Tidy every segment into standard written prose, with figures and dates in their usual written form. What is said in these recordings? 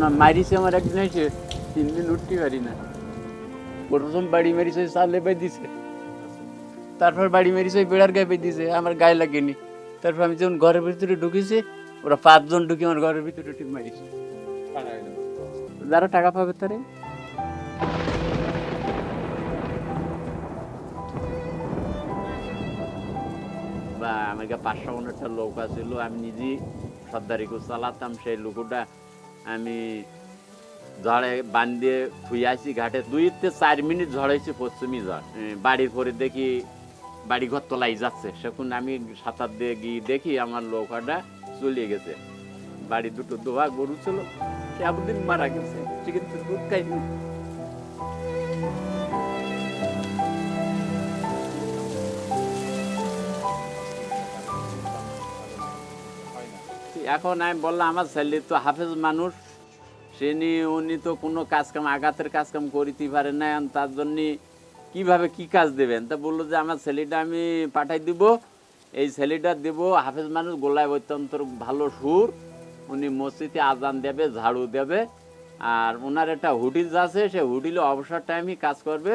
না মারিছে আমার একদিন এসে 3 দিন উঠতে পারি না। প্রথম বাড়ি মেরিছে সালে বাই দিছে, তারপর বাড়ি মেরিছে বেড়ার গায়ে বাই দিছে, আমার গায়ে লাগেনি। তারপর আমি যখন ঘরের ভিতরে ঢুকেছি ওরা 5 জন ঢুকে আমার ঘরের ভিতরে ঠিক মারিছে। যারা টাকা পাবে তারে। বা আমার কাছে 500 লোক আছিল, আমি নিজেই সর্দারিকে চালাতাম। সেই লোকটা আমি ঝড়ে বান্ধিয়ে থুয়ে আসি ঘাটে, 2-4 মিনিট ঝড়াইছি পশ্চিমী ঝড়। বাড়ির পরে দেখি বাড়ি ঘর তলাই যাচ্ছে, সেখানে আমি সাঁতার দিয়ে গিয়ে দেখি আমার নৌকাটা চলে গেছে। বাড়ি দুটো দোয়া গরু ছিল, সে একদিন মারা গেছে, সে কিন্তু দুধ খাইনি। এখন আমি বললাম আমার ছেলে তো হাফেজ মানুষ, সে নিয়ে উনি তো কোনো কাজকাম আঘাতের কাজকাম করিতে পারে না, তার জন্য কিভাবে কি কাজ দেবেন। তা বললো যে আমার ছেলেটা আমি পাঠাই দিব, এই ছেলেটা দেব, হাফেজ মানুষ, গোলায় অত্যন্ত ভালো সুর, উনি মসজিদে আজান দেবে, ঝাড়ু দেবে, আর ওনার একটা হোটেল আছে, সে হোটেলে অবসর টাইমে কাজ করবে,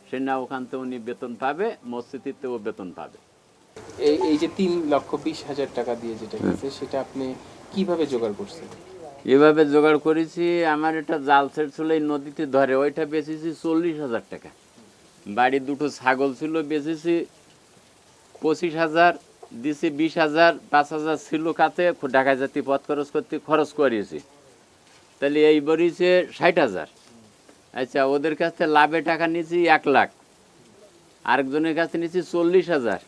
সে না ওখান থেকে উনি বেতন পাবে, মসজিদেও বেতন পাবে। এই যে 3,20,000 টাকা দিয়ে যেটা গেছে সেটা আপনি কিভাবে জোগাড় করছেন? এভাবে জোগাড় করেছি, আমার একটা জাল সেট ছিল এই নদীতে ধরে, ওইটা বেচেছি 40,000 টাকা। বাড়ি দুটো ছাগল ছিল, বেচেছি 25,000, দিছি 20,000, 5,000 ছিল কাতে ঢাকা জাতি পথ খরচ করতে খরচ করিয়েছি, তাহলে এই বড়িছে 60,000। আচ্ছা, ওদের কাছ থেকে লাভে টাকা নিয়েছি 1 লাখ, আরেকজনের কাছে নিয়েছি 40,000।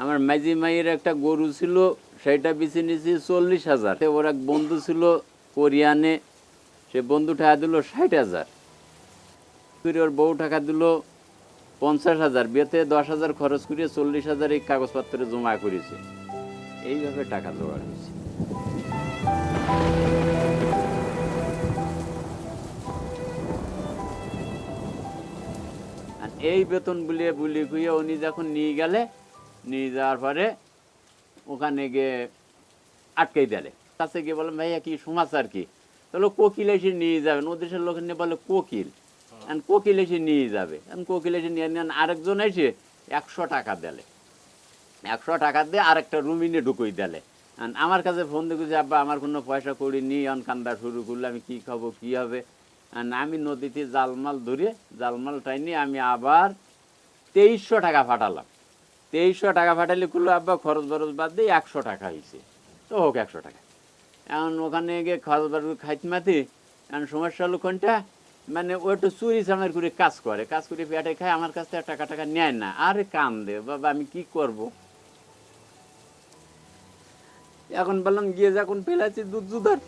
আমার মাঝি মাইয়ের একটা গরু ছিল, সেইটা বেছে নিয়েছি 40,000। ওর এক বন্ধু ছিল কোরিয়ানে, সে বন্ধু টাকা দিল 60,000। ওর বউ টাকা দিল 50,000, বিয়েতে 10,000 খরচ করিয়ে 40,000 এই কাগজপত্রে জমা করেছে। এইভাবে টাকা জোগাড় হয়েছে। আর এই বেতন বুলি খুঁয়ে উনি যখন নিয়ে গেলে, নিয়ে যাওয়ার পরে ওখানে গিয়ে আটকেই দিলে। কাছে গিয়ে বললাম ভাইয়া কি সমাচার কি? তাহলে কোকিল এসে নিয়ে যাবেন, ওদেশের লোক নিয়ে বলে কোকিল, কোকিল এসে নিয়ে যাবে। কোকিল এসে নিয়ে নেন, আরেকজন এসে 100 টাকা দিলে, 100 টাকা দিয়ে আরেকটা রুমে নিয়ে ঢুকই দিলে। আমার কাছে ফোন দেখেছি, আব্বা আমার কোনো পয়সা করি নি, কান্দা শুরু করলে আমি কী খাবো কী হবে। আমি নদীতে জালমাল ধরে, জালমাল টাইনি আমি আবার 2300 টাকা ফাটালাম। 2300 টাকা ফাটালে করলো আব্বা খরচ বরচ বাদ দিয়ে 100 টাকা হয়েছে, তো হোক 100 টাকা। এখন ওখানে গিয়ে খরচ বরচ খাইতে মাতি, এখন সমস্যা হলো কোনটা, মানে ও একটু চুরি চামার করে কাজ করে পেটে খায়, আমার কাছ থেকে টাকা টাকা নেয় না। আরে কান দে বাবা, আমি কি করব। এখন বললাম গিয়ে যখন পেলাচ্ছি দুধ জুদার,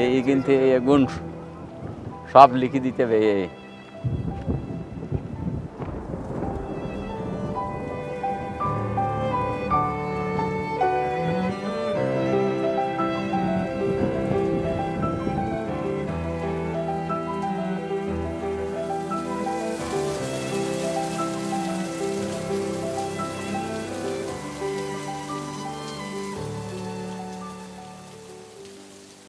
এই কিন্তু গুণ সব লিখে দিতে হবে।